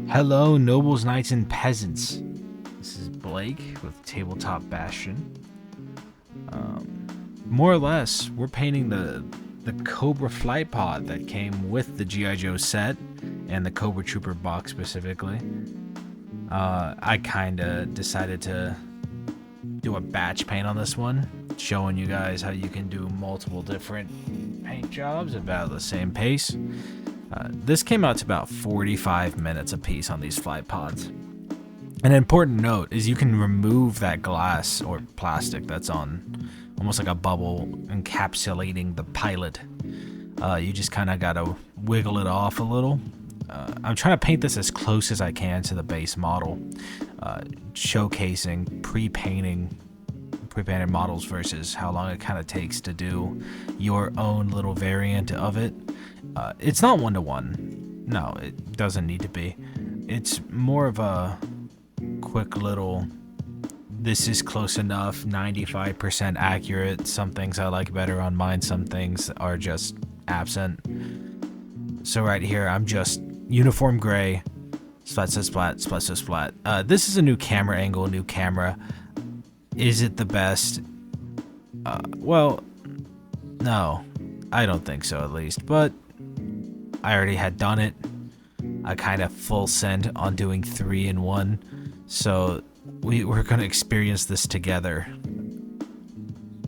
Hello, nobles, knights, and peasants. This is Blake with Tabletop Bastion. More or less, we're painting the Cobra flight pod that came with the G.I. Joe set and the Cobra Trooper box specifically. I kinda decided to do a batch paint on this one, showing you guys how you can do multiple different paint jobs about the same pace. This came out to about 45 minutes a piece on these flight pods. An important note is you can remove that glass or plastic that's on almost like a bubble encapsulating the pilot. You just kind of gotta wiggle it off a little. I'm trying to paint this as close as I can to the base model, showcasing pre-painted models versus how long it kind of takes to do your own little variant of it. It's not one-to-one. No, it doesn't need to be. It's more of a quick little, this is close enough, 95% accurate. Some things I like better on mine, some things are just absent. So right here, I'm just uniform gray, splat, splat, splat, splat, splat. This is a new camera angle, new camera. Is it the best? Well, no, I don't think so at least, but I already had done it. I kind of full send on doing 3-in-1, so we're gonna experience this together.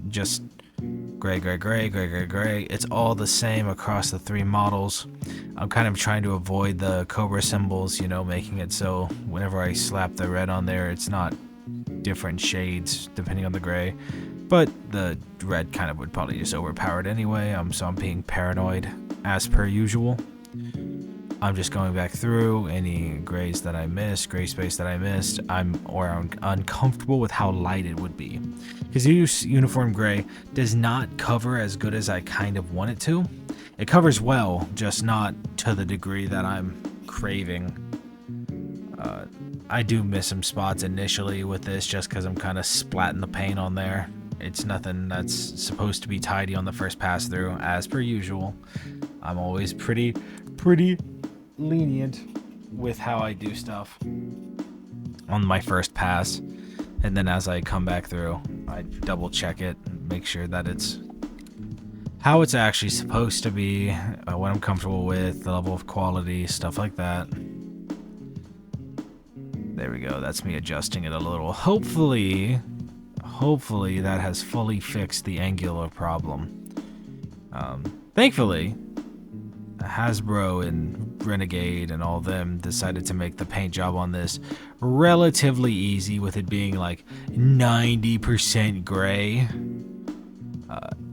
Just gray, gray, gray, gray, gray, gray. It's all the same across the three models. I'm kind of trying to avoid the Cobra symbols, you know, making it so whenever I slap the red on there, it's not different shades depending on the gray. But the red kind of would probably just overpower it anyway, so I'm being paranoid as per usual. I'm just going back through any grays that I missed, gray space that I missed. I'm uncomfortable with how light it would be. Because uniform gray does not cover as good as I kind of want it to. It covers well, just not to the degree that I'm craving. I do miss some spots initially with this just because I'm kind of splatting the paint on there. It's nothing that's supposed to be tidy on the first pass through, as per usual. I'm always pretty lenient with how I do stuff on my first pass, and then as I come back through, I double check it and make sure that it's how it's actually supposed to be, what I'm comfortable with, the level of quality, stuff like that. There we go, that's me adjusting it a little. Hopefully that has fully fixed the angular problem. Thankfully, Hasbro and Renegade and all them decided to make the paint job on this relatively easy, with it being like 90% gray.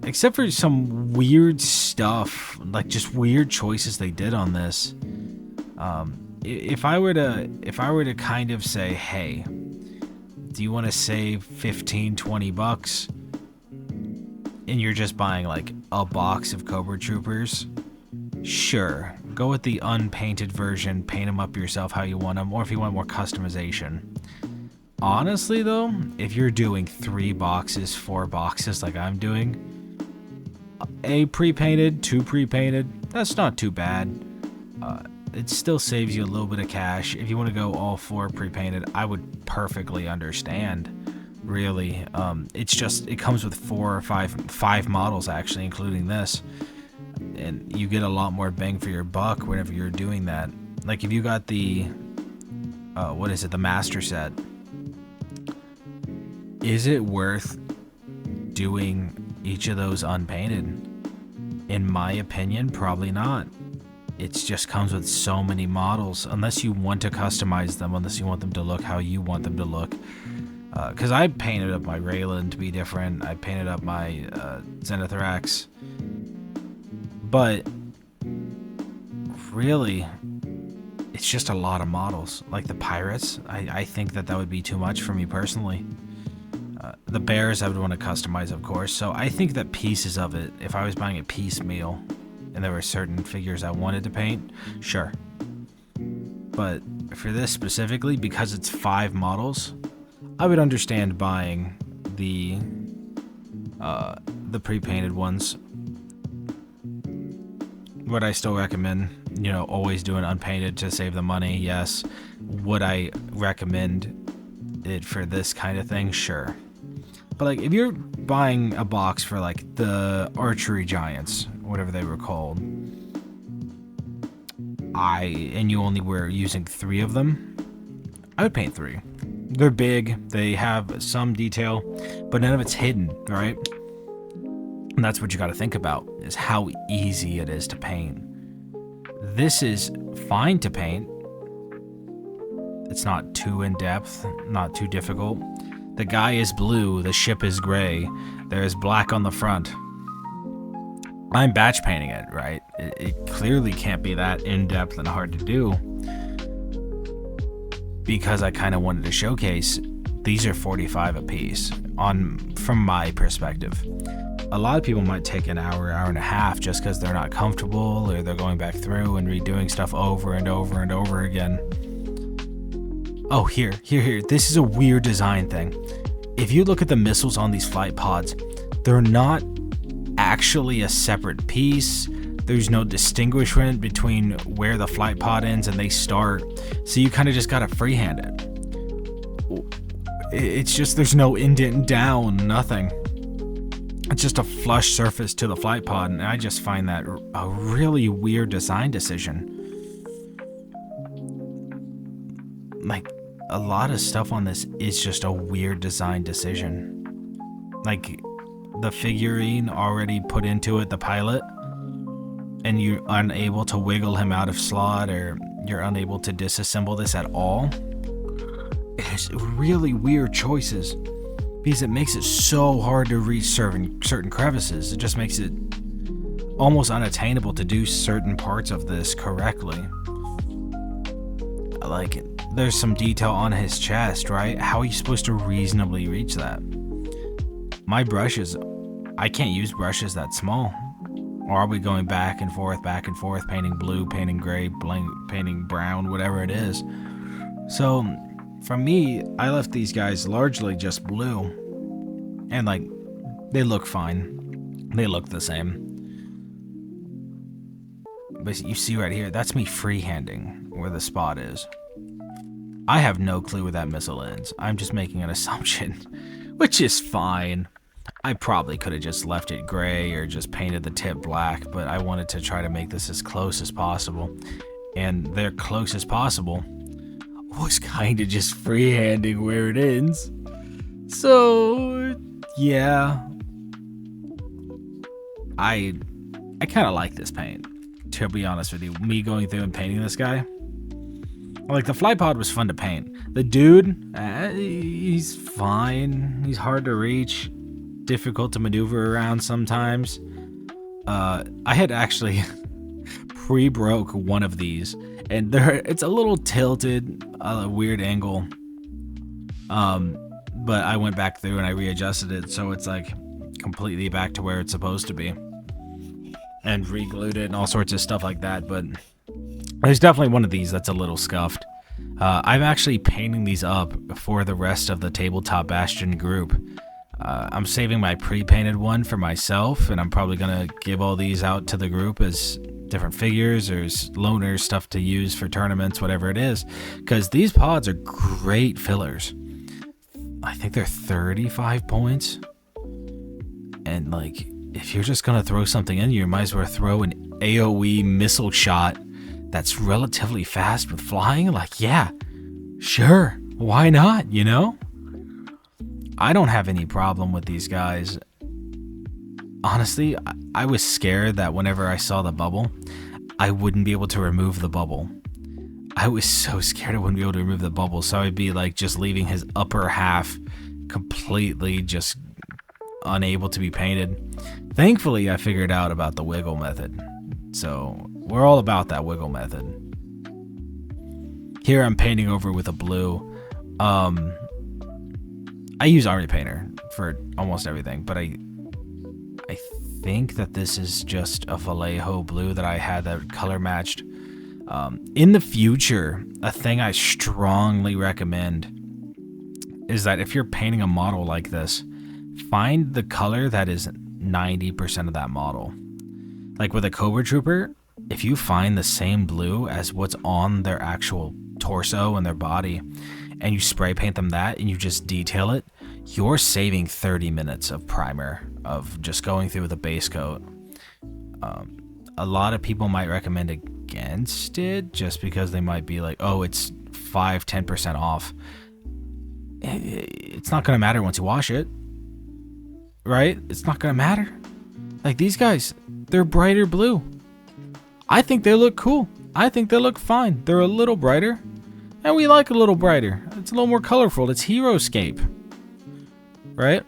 Except for some weird stuff, like just weird choices they did on this. If I were to kind of say, hey, do you want to save 15-20 bucks and you're just buying like a box of Cobra Troopers? Sure, go with the unpainted version, paint them up yourself how you want them, or if you want more customization. Honestly though, if you're doing 3 boxes, 4 boxes like I'm doing, a pre-painted, 2 pre-painted, that's not too bad. It still saves you a little bit of cash. If you want to go all 4 pre-painted, I would perfectly understand, really. It's just, it comes with 4 or 5 models actually, including this. And you get a lot more bang for your buck whenever you're doing that. Like if you got the, the master set, is it worth doing each of those unpainted? In my opinion, probably not. It just comes with so many models, unless you want to customize them, unless you want them to look how you want them to look. Because I painted up my Raylan to be different. I painted up my Zenithrax. But really, it's just a lot of models. Like the Pirates, I think that would be too much for me personally. The Bears I would want to customize, of course. So I think that pieces of it, if I was buying it piecemeal, and there were certain figures I wanted to paint, sure. But for this specifically, because it's 5 models, I would understand buying the pre-painted ones. Would I still recommend you know, always doing unpainted to save the money? Yes. Would I recommend it for this kind of thing? Sure. But like, if you're buying a box for like the archery giants, whatever they were called, and you only were using 3 of them, I would paint 3. They're big, they have some detail, but none of it's hidden, right? And that's what you got to think about, is how easy it is to paint. This is fine to paint. It's not too in-depth, not too difficult. The guy is blue, the ship is gray, there's black on the front. I'm batch painting it, right? It clearly can't be that in-depth and hard to do, because I kind of wanted to showcase these are 45 a piece from my perspective. A lot of people might take an hour, hour and a half just because they're not comfortable, or they're going back through and redoing stuff over and over and over again. Oh, here. This is a weird design thing. If you look at the missiles on these flight pods, they're not actually a separate piece. There's no distinguishment between where the flight pod ends and they start. So you kind of just gotta freehand it. It's just, there's no indent down, nothing. It's just a flush surface to the flight pod, and I just find that a really weird design decision. Like, a lot of stuff on this is just a weird design decision. Like, the figurine already put into it, the pilot, and you're unable to wiggle him out of slot, or you're unable to disassemble this at all. It's really weird choices, because it makes it so hard to reach certain crevices. It just makes it almost unattainable to do certain parts of this correctly. Like, there's some detail on his chest, right? How are you supposed to reasonably reach that? My brushes, I can't use brushes that small. Or are we going back and forth, painting blue, painting gray, painting brown, whatever it is. So, for me, I left these guys largely just blue. And like, they look fine. They look the same. But you see right here, that's me freehanding where the spot is. I have no clue where that missile ends. I'm just making an assumption, which is fine. I probably could have just left it gray or just painted the tip black, but I wanted to try to make this as close as possible. And their close as possible was kind of just freehanding where it ends. So, yeah. I kind of like this paint, to be honest with you. Me going through and painting this guy. Like, the fly pod was fun to paint. The dude, he's fine. He's hard to reach. Difficult to maneuver around sometimes. I had actually pre-broke one of these, and it's a little tilted, a weird angle. But I went back through and I readjusted it so it's like completely back to where it's supposed to be, and re-glued it and all sorts of stuff like that. But there's definitely one of these that's a little scuffed. I'm actually painting these up for the rest of the Tabletop Bastion group. I'm saving my pre-painted one for myself, and I'm probably going to give all these out to the group as different figures or loaners, stuff to use for tournaments, whatever it is, because these pods are great fillers. I think they're 35 points, and like, if you're just going to throw something in, you might as well throw an AoE missile shot that's relatively fast with flying. Like, yeah, sure, why not, you know? I don't have any problem with these guys. Honestly, I was scared that whenever I saw the bubble, I wouldn't be able to remove the bubble. I was so scared I wouldn't be able to remove the bubble, so I'd be like just leaving his upper half completely just unable to be painted. Thankfully, I figured out about the wiggle method. So we're all about that wiggle method. Here I'm painting over with a blue. I use Army Painter for almost everything, but I think that this is just a Vallejo blue that I had that color matched. In the future, a thing I strongly recommend is that if you're painting a model like this, find the color that is 90% of that model. Like with a Cobra Trooper, if you find the same blue as what's on their actual torso and their body, and you spray paint them that, and you just detail it, you're saving 30 minutes of primer, of just going through with a base coat. A lot of people might recommend against it just because they might be like, oh, it's 5-10% off. It's not going to matter once you wash it, right? It's not going to matter. Like, these guys, they're brighter blue. I think they look cool. I think they look fine. They're a little brighter, and we like a little brighter. It's a little more colorful. It's Heroscape, right?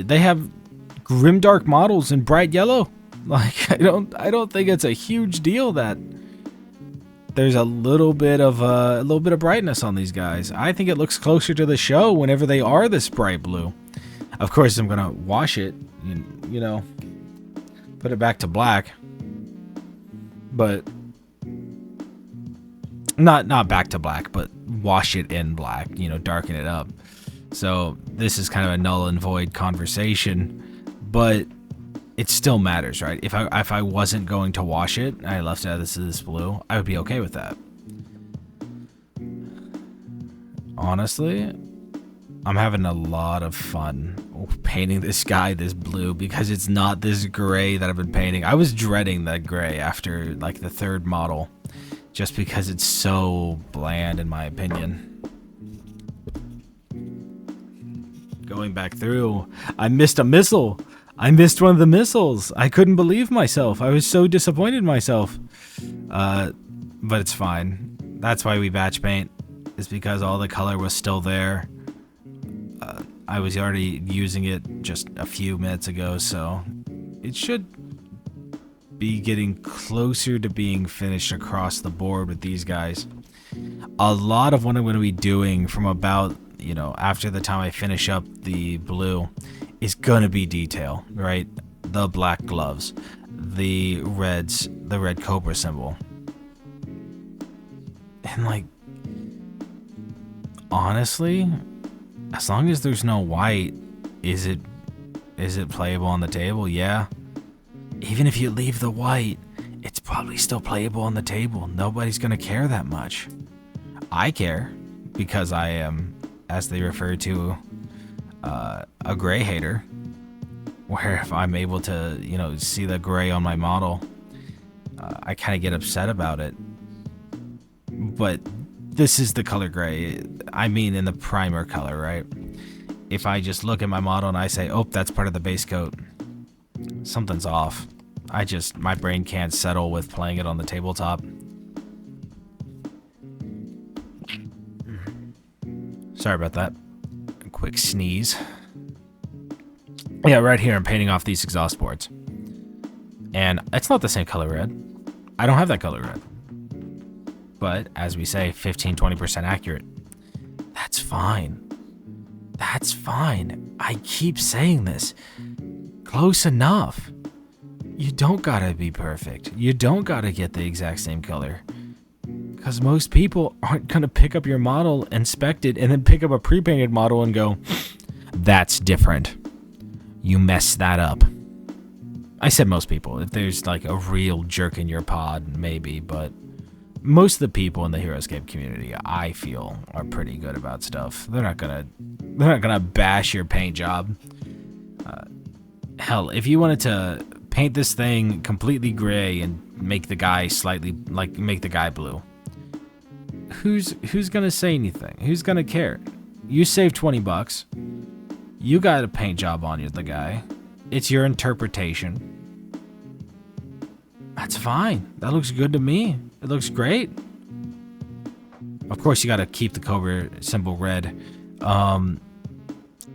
They have grimdark models in bright yellow. Like, I don't think it's a huge deal that there's a little bit of brightness on these guys. I think it looks closer to the show whenever they are this bright blue. Of course, I'm gonna wash it, you know, put it back to black, but not back to black, but wash it in black, you know, darken it up. So this is kind of a null and void conversation, but it still matters, right? If I wasn't going to wash it, I left it as this blue, I would be okay with that. Honestly, I'm having a lot of fun painting this guy this blue because it's not this gray that I've been painting. I was dreading that gray after like the third model just because it's so bland in my opinion. Going back through, I missed a missile. I missed one of the missiles. I couldn't believe myself. I was so disappointed in myself. But it's fine. That's why we batch paint, is because all the color was still there. I was already using it just a few minutes ago, so it should be getting closer to being finished across the board with these guys. A lot of what I'm going to be doing from about, you know, after the time I finish up the blue is going to be detail, right? The black gloves, the reds, the red COBRA symbol. And like, honestly, as long as there's no white, is it playable on the table? Yeah. Even if you leave the white, it's probably still playable on the table. Nobody's going to care that much. I care because I am, as they refer to, a gray hater, where if I'm able to, you know, see the gray on my model, I kind of get upset about it. But this is the color gray. I mean, in the primer color, right? If I just look at my model and I say, oh, that's part of the base coat, something's off. My brain can't settle with playing it on the tabletop. Sorry about that. A quick sneeze. Yeah, right here I'm painting off these exhaust ports. And it's not the same color red. I don't have that color red. But, as we say, 15-20% accurate. That's fine. That's fine. I keep saying this. Close enough. You don't gotta be perfect. You don't gotta get the exact same color. Because most people aren't gonna pick up your model, inspect it, and then pick up a pre-painted model and go, that's different. You messed that up. I said most people. If there's like a real jerk in your pod, maybe, but most of the people in the Heroscape community, I feel, are pretty good about stuff. They're not gonna bash your paint job. Hell, if you wanted to paint this thing completely gray and make the guy make the guy blue, who's gonna say anything? Who's gonna care? You save $20. You got a paint job on you, the guy. It's your interpretation. That's fine. That looks good to me. It looks great. Of course, you got to keep the COBRA symbol red.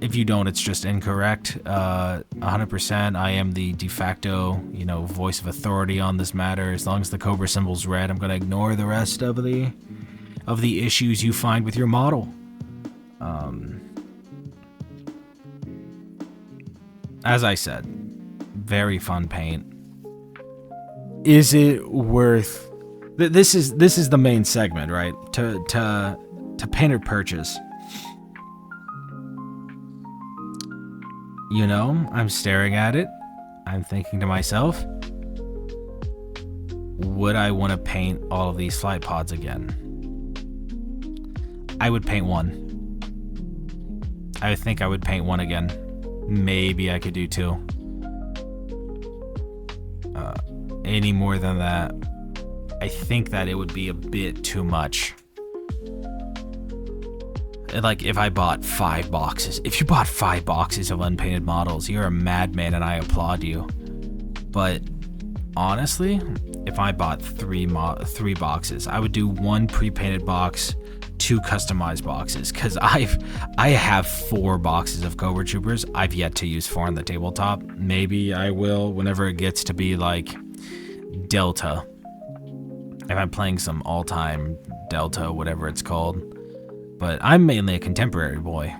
If you don't, it's just incorrect. 100%. I am the de facto, you know, voice of authority on this matter. As long as the COBRA symbol's red, I'm gonna ignore the rest of the issues you find with your model. As I said, very fun paint. Is it worth? This is the main segment, right? To paint or purchase. You know, I'm staring at it. I'm thinking to myself, would I want to paint all of these flight pods again? I would paint one. I think I would paint one again. Maybe I could do two. Any more than that, I think that it would be a bit too much. Like, if I bought 5 boxes. If you bought 5 boxes of unpainted models, you're a madman and I applaud you. But honestly, if I bought 3 boxes, I would do 1 pre-painted box, 2 customized boxes, because I have 4 boxes of Cobra Troopers. I've yet to use 4 on the tabletop. Maybe I will whenever it gets to be like Delta. If I'm playing some all-time Delta, whatever it's called. But I'm mainly a contemporary boy,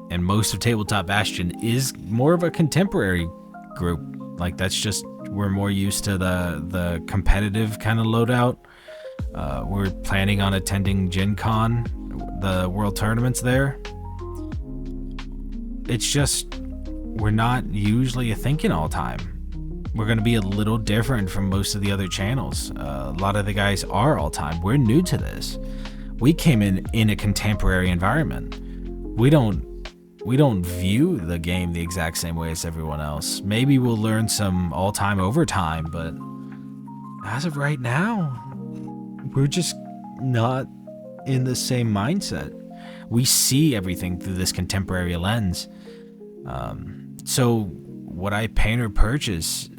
and most of Tabletop Bastion is more of a contemporary group. Like, that's just, we're more used to the competitive kind of loadout. We're planning on attending Gen Con, the world tournaments there. It's just, we're not usually thinking all time. We're going to be a little different from most of the other channels. A lot of the guys are all time. We're new to this. We came in a contemporary environment. We don't view the game the exact same way as everyone else. Maybe we'll learn some all-time overtime, but as of right now, we're just not in the same mindset. We see everything through this contemporary lens. So would I paint or purchase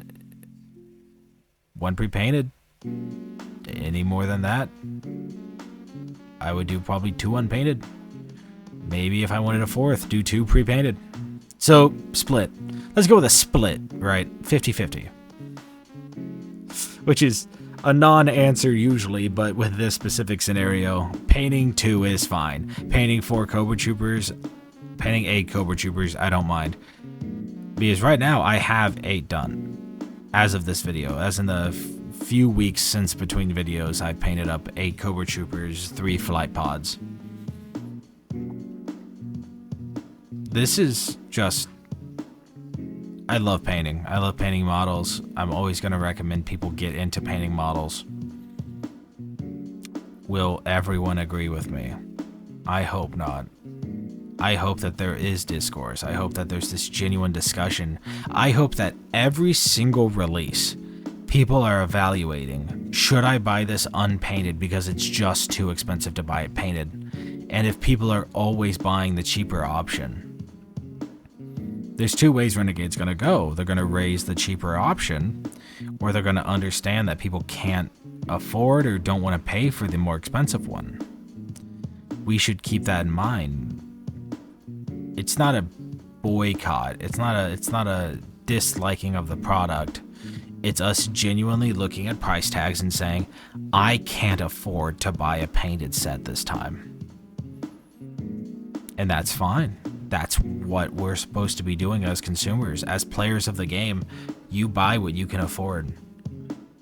1 pre-painted? Any more than that, I would do probably 2 unpainted. Maybe if I wanted a 4th, do 2 pre-painted. So, split. Let's go with a split, right? 50-50. Which is a non-answer usually, but with this specific scenario, painting 2 is fine. Painting 4 Cobra Troopers, painting 8 Cobra Troopers, I don't mind. Because right now, I have 8 done. As of this video, as in the few weeks since between videos, I painted up 8 Cobra Troopers, 3 flight pods. This is just, I love painting. I love painting models. I'm always going to recommend people get into painting models. Will everyone agree with me? I hope not. I hope that there is discourse. I hope that there's this genuine discussion. I hope that every single release, people are evaluating, should I buy this unpainted because it's just too expensive to buy it painted? And if people are always buying the cheaper option, there's 2 ways Renegade's going to go. They're going to raise the cheaper option, or they're going to understand that people can't afford or don't want to pay for the more expensive one. We should keep that in mind. It's not a boycott. It's not a disliking of the product. It's us genuinely looking at price tags and saying, I can't afford to buy a painted set this time. And that's fine. That's what we're supposed to be doing as consumers. As players of the game, you buy what you can afford.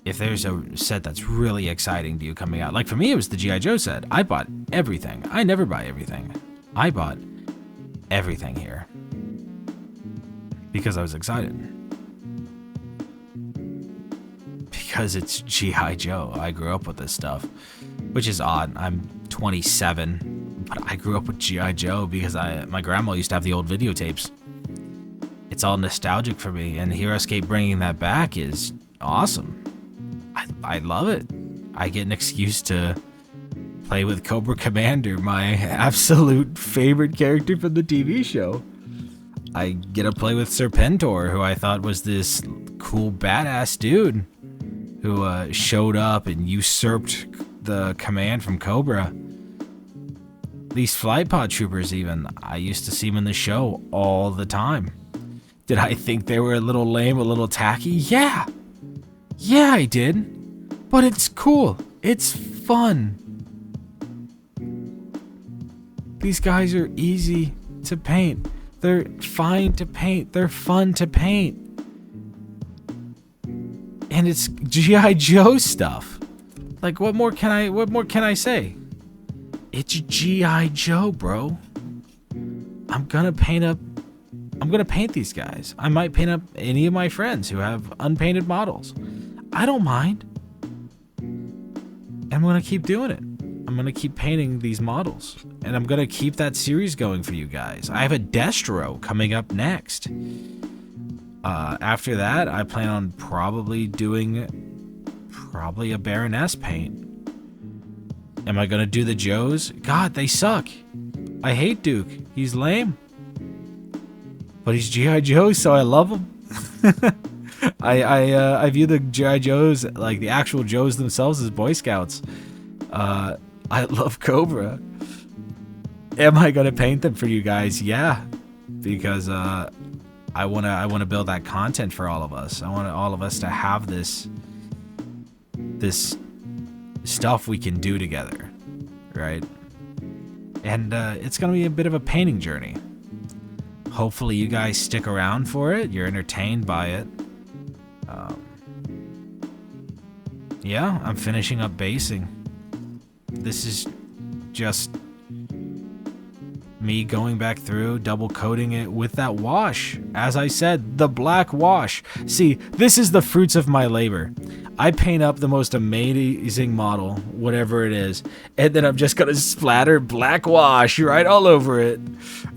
If there's a set that's really exciting to you coming out, like for me, it was the G.I. Joe set. I bought everything. I never buy everything. I bought everything here because I was excited. Because it's G.I. Joe. I grew up with this stuff, which is odd. I'm 27, but I grew up with G.I. Joe because my grandma used to have the old videotapes. It's all nostalgic for me, and HeroScape bringing that back is awesome. I love it. I get an excuse to play with Cobra Commander, my absolute favorite character from the TV show. I get to play with Serpentor, who I thought was this cool badass dude who showed up and usurped the command from Cobra. These flight pod troopers even, I used to see them in the show all the time. Did I think they were a little lame, a little tacky? Yeah. Yeah, I did. But it's cool. It's fun. These guys are easy to paint. They're fine to paint. They're fun to paint. And it's G.I. Joe stuff. Like, what more can I say? It's G.I. Joe, bro. I'm gonna paint these guys. I might paint up any of my friends who have unpainted models. I don't mind. I'm going to keep doing it. I'm going to keep painting these models. And I'm going to keep that series going for you guys. I have a Destro coming up next. After that, I plan on probably doing a Baroness paint. Am I going to do the Joes? God, they suck. I hate Duke. He's lame. But he's G.I. Joe, so I love him. I view the G.I. Joes, like the actual Joes themselves, as Boy Scouts. I love Cobra. Am I gonna paint them for you guys? Yeah, because I wanna build that content for all of us. I want all of us to have this stuff we can do together, right? And it's gonna be a bit of a painting journey. Hopefully you guys stick around for it. You're entertained by it. Yeah, I'm finishing up basing. This is just me going back through, double coating it with that wash. As I said, the black wash. See, this is the fruits of my labor. I paint up the most amazing model, whatever it is, and then I'm just gonna splatter black wash right all over it.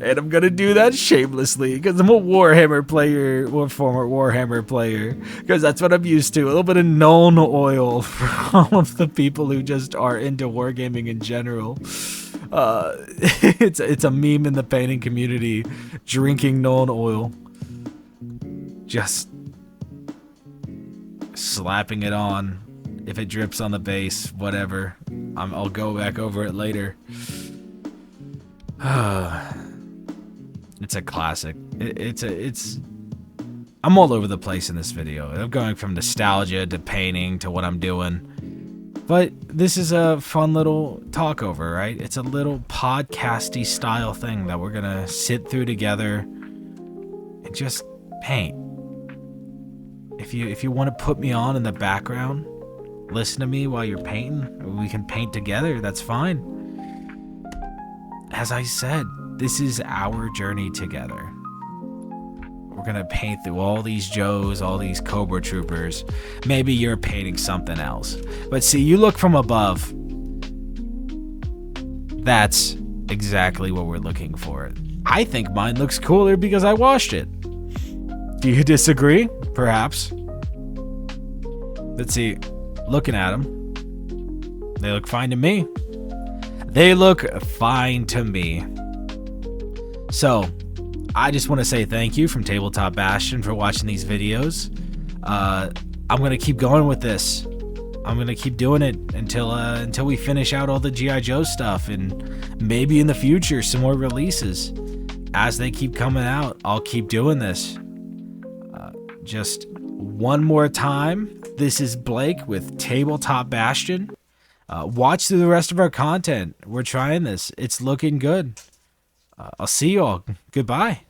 And I'm gonna do that shamelessly, because I'm a Warhammer player, or former Warhammer player, because that's what I'm used to. A little bit of Nuln oil for all of the people who just are into wargaming in general. It's a meme in the painting community, drinking Nuln oil. Just slapping it on. If it drips on the base, whatever. I'll go back over it later. It's a classic. I'm all over the place in this video. I'm going from nostalgia to painting to what I'm doing. But this is a fun little talkover, right? It's a little podcasty style thing that we're gonna sit through together and just paint. If you want to put me on in the background, listen to me while you're painting, or we can paint together, that's fine. As I said, this is our journey together. We're gonna paint through all these Joes, all these Cobra troopers. Maybe you're painting something else. But see, you look from above. That's exactly what we're looking for. I think mine looks cooler because I washed it. Do you disagree? Perhaps. Let's see. Looking at them, they look fine to me. They look fine to me. So, I just want to say thank you from Tabletop Bastion for watching these videos. I'm going to keep going with this. I'm going to keep doing it until we finish out all the G.I. Joe stuff, and maybe in the future some more releases. As they keep coming out, I'll keep doing this. Just one more time, this is Blake with Tabletop Bastion. Watch through the rest of our content. We're trying this. It's looking good. I'll see you all. Goodbye.